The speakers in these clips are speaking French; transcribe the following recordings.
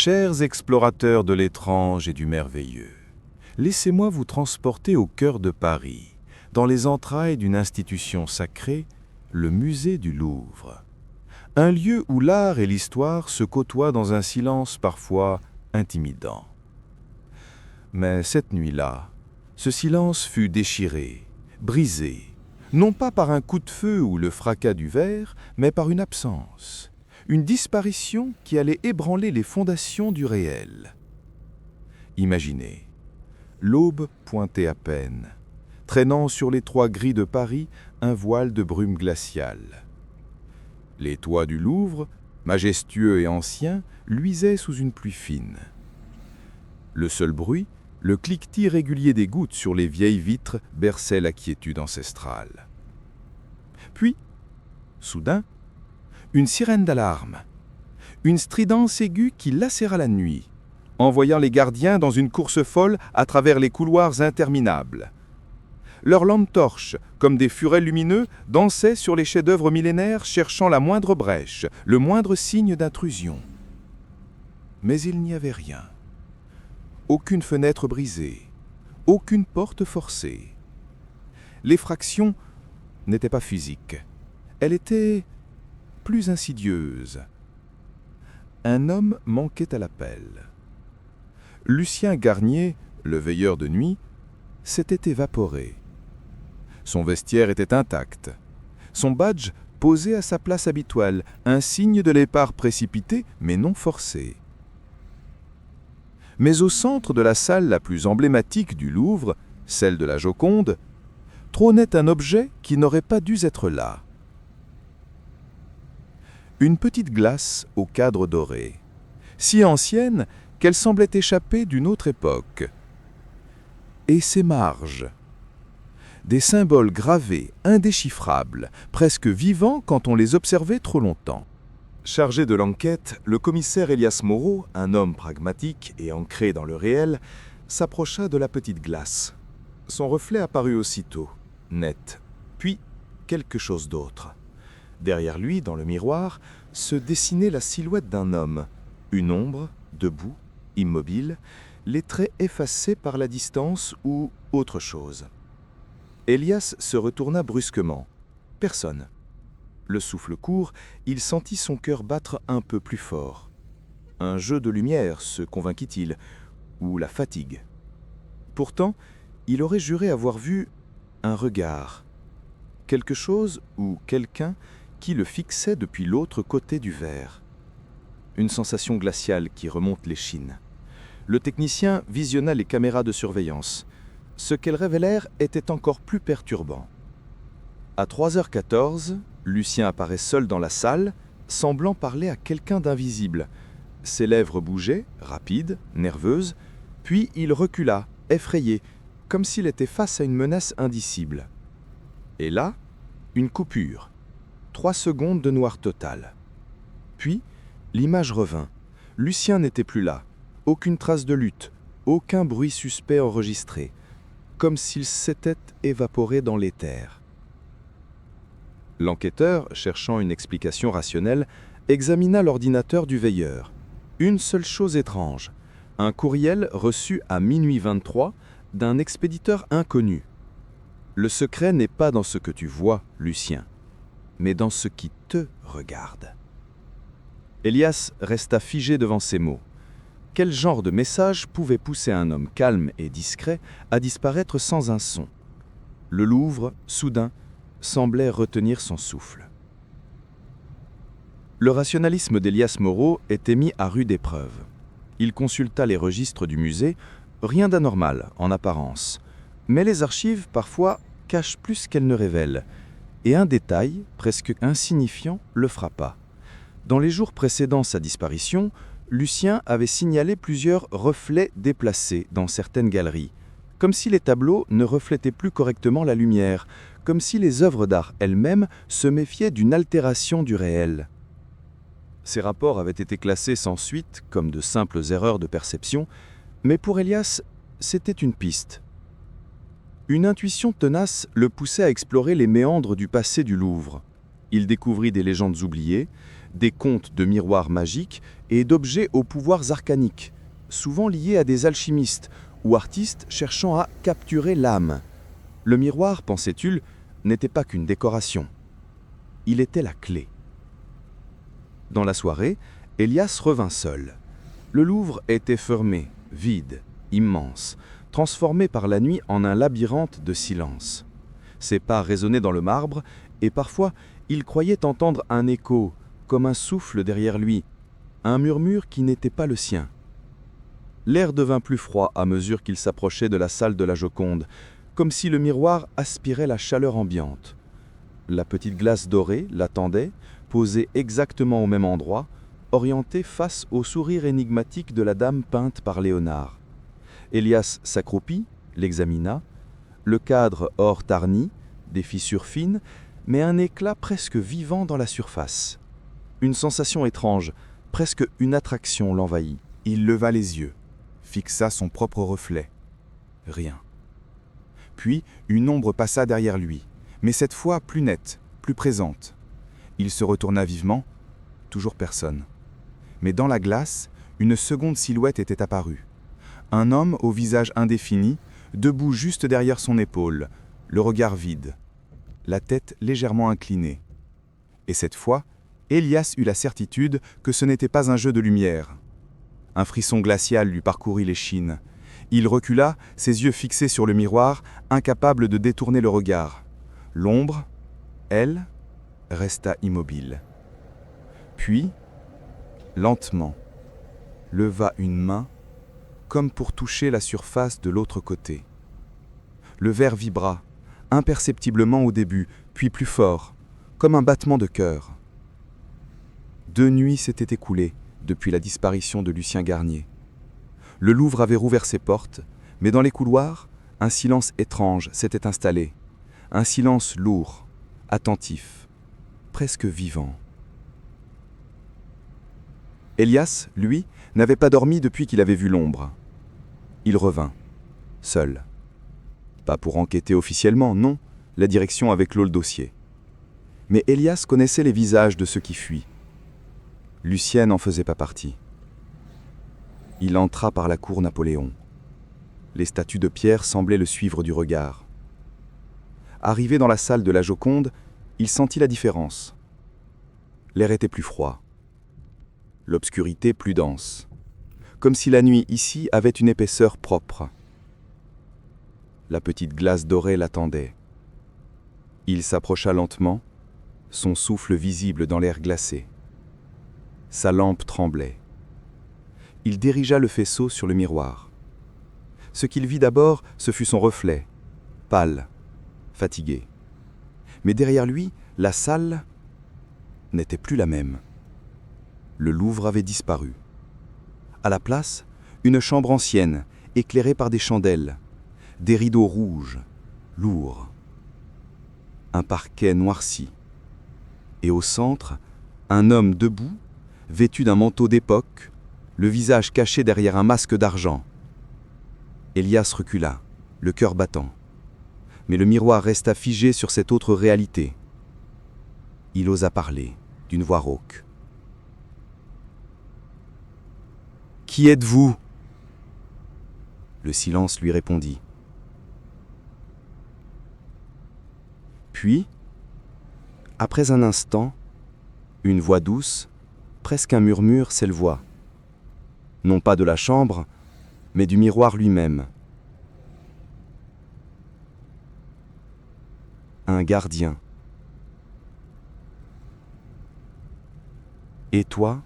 Chers explorateurs de l'étrange et du merveilleux, laissez-moi vous transporter au cœur de Paris, dans les entrailles d'une institution sacrée, le musée du Louvre. Un lieu où l'art et l'histoire se côtoient dans un silence parfois intimidant. Mais cette nuit-là, ce silence fut déchiré, brisé, non pas par un coup de feu ou le fracas du verre, mais par une absence, une disparition qui allait ébranler les fondations du réel. Imaginez, l'aube pointait à peine, traînant sur les toits gris de Paris un voile de brume glaciale. Les toits du Louvre, majestueux et anciens, luisaient sous une pluie fine. Le seul bruit, le cliquetis régulier des gouttes sur les vieilles vitres, berçait la quiétude ancestrale. Puis, soudain, une sirène d'alarme, une stridence aiguë qui lacéra la nuit, envoyant les gardiens dans une course folle à travers les couloirs interminables. Leurs lampes torches, comme des furets lumineux, dansaient sur les chefs-d'œuvre millénaires cherchant la moindre brèche, le moindre signe d'intrusion. Mais il n'y avait rien. Aucune fenêtre brisée, aucune porte forcée. L'effraction n'était pas physique, elle était plus insidieuse. Un homme manquait à l'appel. Lucien Garnier, le veilleur de nuit, s'était évaporé. Son vestiaire était intact. Son badge posé à sa place habituelle, un signe de départ précipité mais non forcé. Mais au centre de la salle la plus emblématique du Louvre, celle de la Joconde, trônait un objet qui n'aurait pas dû être là. Une petite glace au cadre doré, si ancienne qu'elle semblait échapper d'une autre époque. Et ses marges, des symboles gravés, indéchiffrables, presque vivants quand on les observait trop longtemps. Chargé de l'enquête, le commissaire Elias Moreau, un homme pragmatique et ancré dans le réel, s'approcha de la petite glace. Son reflet apparut aussitôt, net, puis quelque chose d'autre. Derrière lui, dans le miroir, se dessinait la silhouette d'un homme, une ombre, debout, immobile, les traits effacés par la distance ou autre chose. Elias se retourna brusquement. Personne. Le souffle court, il sentit son cœur battre un peu plus fort. Un jeu de lumière, se convainquit-il, ou la fatigue. Pourtant, il aurait juré avoir vu un regard, quelque chose ou quelqu'un qui le fixait depuis l'autre côté du verre. Une sensation glaciale qui remonte l'échine. Le technicien visionna les caméras de surveillance. Ce qu'elles révélèrent était encore plus perturbant. À 3h14, Lucien apparaît seul dans la salle, semblant parler à quelqu'un d'invisible. Ses lèvres bougeaient, rapides, nerveuses, puis il recula, effrayé, comme s'il était face à une menace indicible. Et là, une coupure. 3 secondes de noir total. Puis, l'image revint. Lucien n'était plus là. Aucune trace de lutte, aucun bruit suspect enregistré, comme s'il s'était évaporé dans l'éther. L'enquêteur, cherchant une explication rationnelle, examina l'ordinateur du veilleur. Une seule chose étrange, un courriel reçu à minuit 23 d'un expéditeur inconnu. Le secret n'est pas dans ce que tu vois, Lucien, mais dans ce qui te regarde. Elias resta figé devant ces mots. Quel genre de message pouvait pousser un homme calme et discret à disparaître sans un son? Le Louvre, soudain, semblait retenir son souffle. Le rationalisme d'Elias Moreau était mis à rude épreuve. Il consulta les registres du musée, rien d'anormal en apparence. Mais les archives, parfois, cachent plus qu'elles ne révèlent. Et un détail, presque insignifiant, le frappa. Dans les jours précédant sa disparition, Lucien avait signalé plusieurs reflets déplacés dans certaines galeries, comme si les tableaux ne reflétaient plus correctement la lumière, comme si les œuvres d'art elles-mêmes se méfiaient d'une altération du réel. Ces rapports avaient été classés sans suite, comme de simples erreurs de perception, mais pour Elias, c'était une piste. Une intuition tenace le poussait à explorer les méandres du passé du Louvre. Il découvrit des légendes oubliées, des contes de miroirs magiques et d'objets aux pouvoirs arcaniques, souvent liés à des alchimistes ou artistes cherchant à capturer l'âme. Le miroir, pensait Tulle, n'était pas qu'une décoration. Il était la clé. Dans la soirée, Elias revint seul. Le Louvre était fermé, vide, immense, transformé par la nuit en un labyrinthe de silence. Ses pas résonnaient dans le marbre, et parfois il croyait entendre un écho, comme un souffle derrière lui, un murmure qui n'était pas le sien. L'air devint plus froid à mesure qu'il s'approchait de la salle de la Joconde, comme si le miroir aspirait la chaleur ambiante. La petite glace dorée l'attendait, posée exactement au même endroit, orientée face au sourire énigmatique de la dame peinte par Léonard. Elias s'accroupit, l'examina, le cadre or tarni, des fissures fines, mais un éclat presque vivant dans la surface. Une sensation étrange, presque une attraction l'envahit. Il leva les yeux, fixa son propre reflet. Rien. Puis une ombre passa derrière lui, mais cette fois plus nette, plus présente. Il se retourna vivement, toujours personne. Mais dans la glace, une seconde silhouette était apparue. Un homme au visage indéfini, debout juste derrière son épaule, le regard vide, la tête légèrement inclinée. Et cette fois, Elias eut la certitude que ce n'était pas un jeu de lumière. Un frisson glacial lui parcourut l'échine. Il recula, ses yeux fixés sur le miroir, incapable de détourner le regard. L'ombre, elle, resta immobile. Puis, lentement, leva une main, comme pour toucher la surface de l'autre côté. Le verre vibra, imperceptiblement au début, puis plus fort, comme un battement de cœur. 2 nuits s'étaient écoulées depuis la disparition de Lucien Garnier. Le Louvre avait rouvert ses portes, mais dans les couloirs, un silence étrange s'était installé. Un silence lourd, attentif, presque vivant. Elias, lui, n'avait pas dormi depuis qu'il avait vu l'ombre. Il revint, seul. Pas pour enquêter officiellement, non, la direction avait clos le dossier. Mais Elias connaissait les visages de ceux qui fuient. Lucienne n'en faisait pas partie. Il entra par la cour Napoléon. Les statues de pierre semblaient le suivre du regard. Arrivé dans la salle de la Joconde, il sentit la différence. L'air était plus froid. L'obscurité plus dense. Comme si la nuit ici avait une épaisseur propre. La petite glace dorée l'attendait. Il s'approcha lentement, son souffle visible dans l'air glacé. Sa lampe tremblait. Il dirigea le faisceau sur le miroir. Ce qu'il vit d'abord, ce fut son reflet, pâle, fatigué. Mais derrière lui, la salle n'était plus la même. Le Louvre avait disparu. À la place, une chambre ancienne, éclairée par des chandelles, des rideaux rouges, lourds, un parquet noirci. Et au centre, un homme debout, vêtu d'un manteau d'époque, le visage caché derrière un masque d'argent. Elias recula, le cœur battant. Mais le miroir resta figé sur cette autre réalité. Il osa parler, d'une voix rauque. « Qui êtes-vous » Le silence lui répondit. Puis, après un instant, une voix douce, presque un murmure, s'éleva. Non pas de la chambre, mais du miroir lui-même. Un gardien. Et toi ?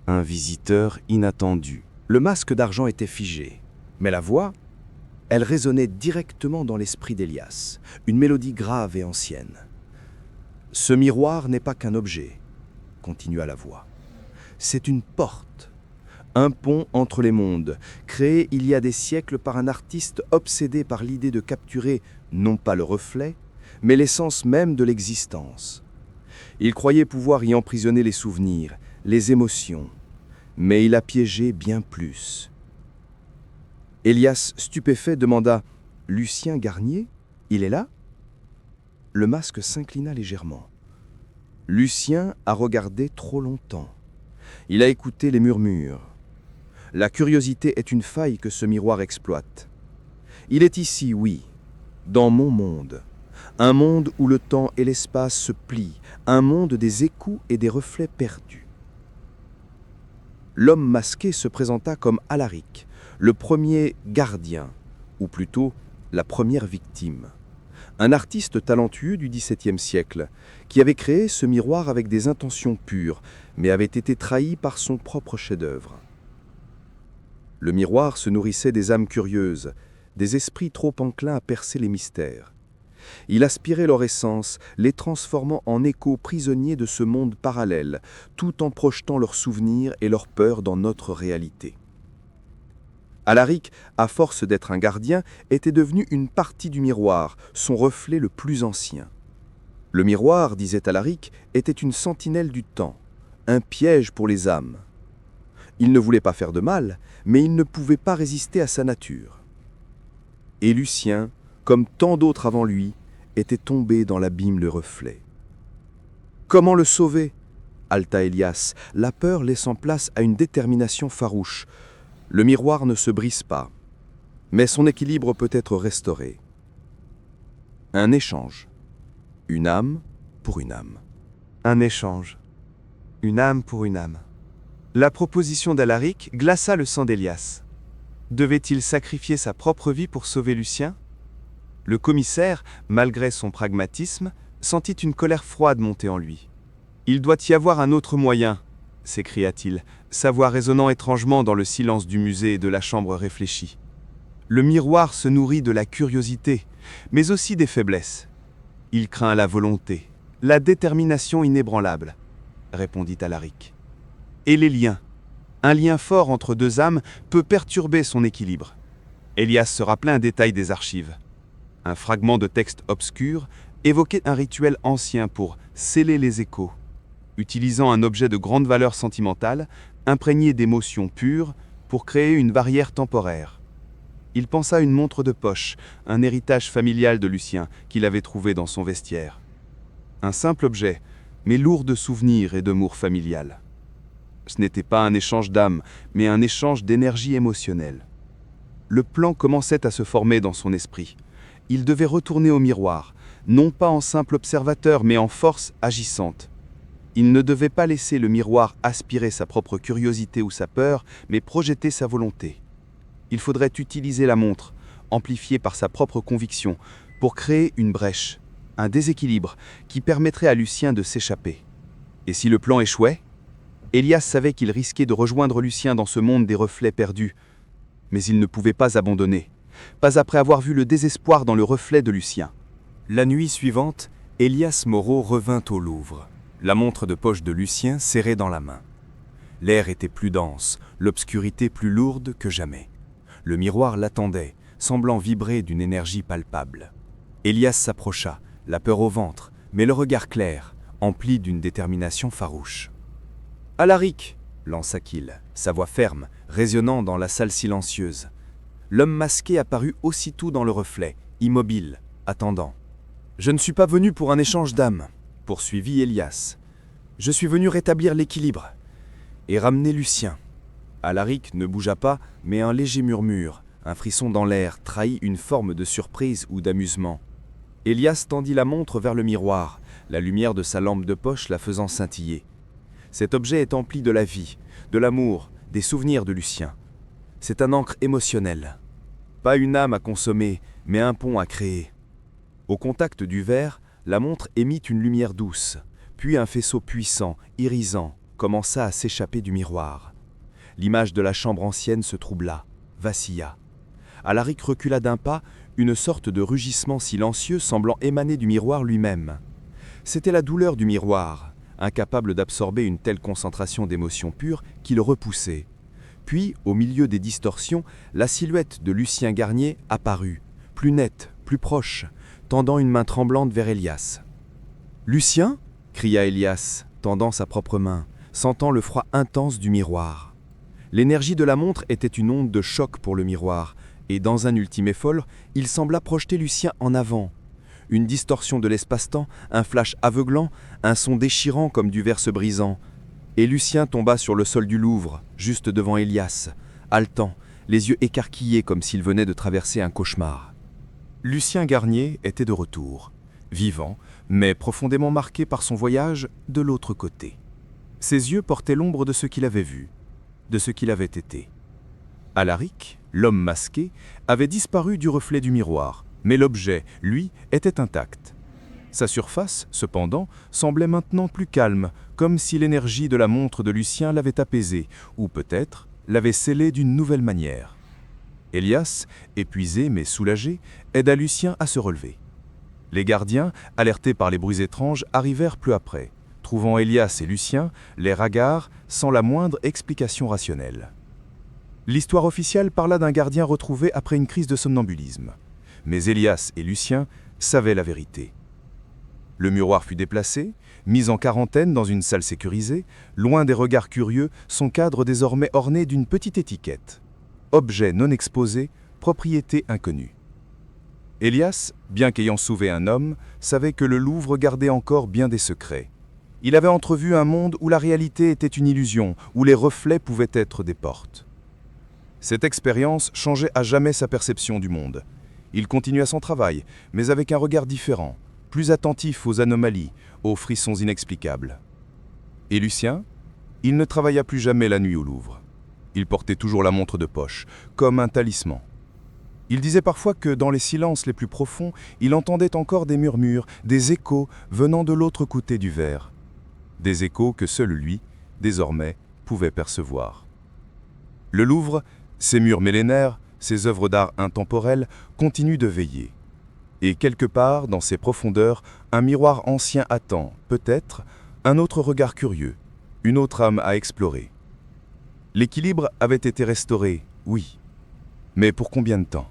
Un visiteur inattendu. Le masque d'argent était figé, mais la voix, elle résonnait directement dans l'esprit d'Elias, une mélodie grave et ancienne. « Ce miroir n'est pas qu'un objet », continua la voix. « C'est une porte, un pont entre les mondes, créé il y a des siècles par un artiste obsédé par l'idée de capturer non pas le reflet, mais l'essence même de l'existence. Il croyait pouvoir y emprisonner les souvenirs, les émotions, mais il a piégé bien plus. » Elias, stupéfait, demanda « Lucien Garnier, il est là ?» Le masque s'inclina légèrement. Lucien a regardé trop longtemps. Il a écouté les murmures. La curiosité est une faille que ce miroir exploite. Il est ici, oui, dans mon monde. Un monde où le temps et l'espace se plient, un monde des échos et des reflets perdus. L'homme masqué se présenta comme Alaric, le premier gardien, ou plutôt la première victime. Un artiste talentueux du XVIIe siècle, qui avait créé ce miroir avec des intentions pures, mais avait été trahi par son propre chef-d'œuvre. Le miroir se nourrissait des âmes curieuses, des esprits trop enclins à percer les mystères. Il aspirait leur essence, les transformant en échos prisonniers de ce monde parallèle, tout en projetant leurs souvenirs et leurs peurs dans notre réalité. Alaric, à force d'être un gardien, était devenu une partie du miroir, son reflet le plus ancien. Le miroir, disait Alaric, était une sentinelle du temps, un piège pour les âmes. Il ne voulait pas faire de mal, mais il ne pouvait pas résister à sa nature. Et Lucien, comme tant d'autres avant lui, était tombé dans l'abîme de reflets. Comment le sauver ? Haleta Elias, la peur laissant place à une détermination farouche. Le miroir ne se brise pas, mais son équilibre peut être restauré. Un échange. Une âme pour une âme. Un échange. Une âme pour une âme. La proposition d'Alaric glaça le sang d'Elias. Devait-il sacrifier sa propre vie pour sauver Lucien ? Le commissaire, malgré son pragmatisme, sentit une colère froide monter en lui. « Il doit y avoir un autre moyen !» s'écria-t-il, sa voix résonnant étrangement dans le silence du musée et de la chambre réfléchie. Le miroir se nourrit de la curiosité, mais aussi des faiblesses. Il craint la volonté, la détermination inébranlable, répondit Alaric. Et les liens. Un lien fort entre deux âmes peut perturber son équilibre. Elias se rappelait un détail des archives. Un fragment de texte obscur évoquait un rituel ancien pour sceller les échos, utilisant un objet de grande valeur sentimentale, imprégné d'émotions pures, pour créer une barrière temporaire. Il pensa à une montre de poche, un héritage familial de Lucien qu'il avait trouvé dans son vestiaire. Un simple objet, mais lourd de souvenirs et d'amour familial. Ce n'était pas un échange d'âme, mais un échange d'énergie émotionnelle. Le plan commençait à se former dans son esprit. Il devait retourner au miroir, non pas en simple observateur, mais en force agissante. Il ne devait pas laisser le miroir aspirer sa propre curiosité ou sa peur, mais projeter sa volonté. Il faudrait utiliser la montre, amplifiée par sa propre conviction, pour créer une brèche, un déséquilibre qui permettrait à Lucien de s'échapper. Et si le plan échouait ? Elias savait qu'il risquait de rejoindre Lucien dans ce monde des reflets perdus. Mais il ne pouvait pas abandonner, pas après avoir vu le désespoir dans le reflet de Lucien. La nuit suivante, Elias Moreau revint au Louvre, la montre de poche de Lucien serrée dans la main. L'air était plus dense, l'obscurité plus lourde que jamais. Le miroir l'attendait, semblant vibrer d'une énergie palpable. Elias s'approcha, la peur au ventre, mais le regard clair, empli d'une détermination farouche. « Alaric !» lança-t-il, sa voix ferme, résonnant dans la salle silencieuse. L'homme masqué apparut aussitôt dans le reflet, immobile, attendant. « Je ne suis pas venu pour un échange d'âmes, » poursuivit Elias. « Je suis venu rétablir l'équilibre et ramener Lucien. » Alaric ne bougea pas, mais un léger murmure, un frisson dans l'air, trahit une forme de surprise ou d'amusement. Elias tendit la montre vers le miroir, la lumière de sa lampe de poche la faisant scintiller. Cet objet est empli de la vie, de l'amour, des souvenirs de Lucien. C'est un ancre émotionnel. Pas une âme à consommer, mais un pont à créer. Au contact du verre, la montre émit une lumière douce, puis un faisceau puissant, irisant, commença à s'échapper du miroir. L'image de la chambre ancienne se troubla, vacilla. Alaric recula d'un pas, une sorte de rugissement silencieux semblant émaner du miroir lui-même. C'était la douleur du miroir, incapable d'absorber une telle concentration d'émotions pures qui le repoussait. Puis, au milieu des distorsions, la silhouette de Lucien Garnier apparut, plus nette, plus proche, tendant une main tremblante vers Elias. « Lucien » cria Elias, tendant sa propre main, sentant le froid intense du miroir. L'énergie de la montre était une onde de choc pour le miroir, et dans un ultime effort, il sembla projeter Lucien en avant. une distorsion de l'espace-temps, un flash aveuglant, un son déchirant comme du verre se brisant. Et Lucien tomba sur le sol du Louvre, juste devant Elias, haletant, les yeux écarquillés comme s'il venait de traverser un cauchemar. Lucien Garnier était de retour, vivant, mais profondément marqué par son voyage de l'autre côté. Ses yeux portaient l'ombre de ce qu'il avait vu, de ce qu'il avait été. Alaric, l'homme masqué, avait disparu du reflet du miroir, mais l'objet, lui, était intact. Sa surface, cependant, semblait maintenant plus calme, comme si l'énergie de la montre de Lucien l'avait apaisé, ou peut-être l'avait scellé d'une nouvelle manière. Elias, épuisé mais soulagé, aida Lucien à se relever. Les gardiens, alertés par les bruits étranges, arrivèrent peu après, trouvant Elias et Lucien, l'air hagard, sans la moindre explication rationnelle. L'histoire officielle parla d'un gardien retrouvé après une crise de somnambulisme. Mais Elias et Lucien savaient la vérité. Le miroir fut déplacé, mis en quarantaine dans une salle sécurisée, loin des regards curieux, son cadre désormais orné d'une petite étiquette. Objet non exposé, propriété inconnue. Elias, bien qu'ayant sauvé un homme, savait que le Louvre gardait encore bien des secrets. Il avait entrevu un monde où la réalité était une illusion, où les reflets pouvaient être des portes. Cette expérience changeait à jamais sa perception du monde. Il continua son travail, mais avec un regard différent, plus attentif aux anomalies, aux frissons inexplicables. Et Lucien, il ne travailla plus jamais la nuit au Louvre. Il portait toujours la montre de poche, comme un talisman. Il disait parfois que dans les silences les plus profonds, il entendait encore des murmures, des échos venant de l'autre côté du verre. Des échos que seul lui, désormais, pouvait percevoir. Le Louvre, ses murs millénaires, ses œuvres d'art intemporelles, continuent de veiller. Et quelque part, dans ses profondeurs, un miroir ancien attend, peut-être, un autre regard curieux, une autre âme à explorer. L'équilibre avait été restauré, oui. Mais pour combien de temps ?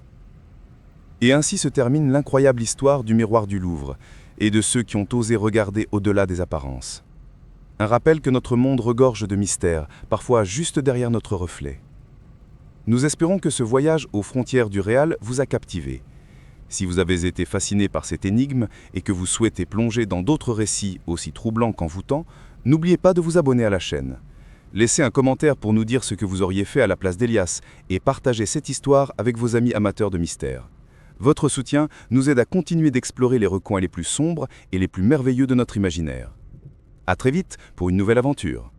Et ainsi se termine l'incroyable histoire du miroir du Louvre et de ceux qui ont osé regarder au-delà des apparences. Un rappel que notre monde regorge de mystères, parfois juste derrière notre reflet. Nous espérons que ce voyage aux frontières du réel vous a captivé. Si vous avez été fasciné par cette énigme et que vous souhaitez plonger dans d'autres récits aussi troublants qu'envoûtants, n'oubliez pas de vous abonner à la chaîne. Laissez un commentaire pour nous dire ce que vous auriez fait à la place d'Elias et partagez cette histoire avec vos amis amateurs de mystères. Votre soutien nous aide à continuer d'explorer les recoins les plus sombres et les plus merveilleux de notre imaginaire. À très vite pour une nouvelle aventure.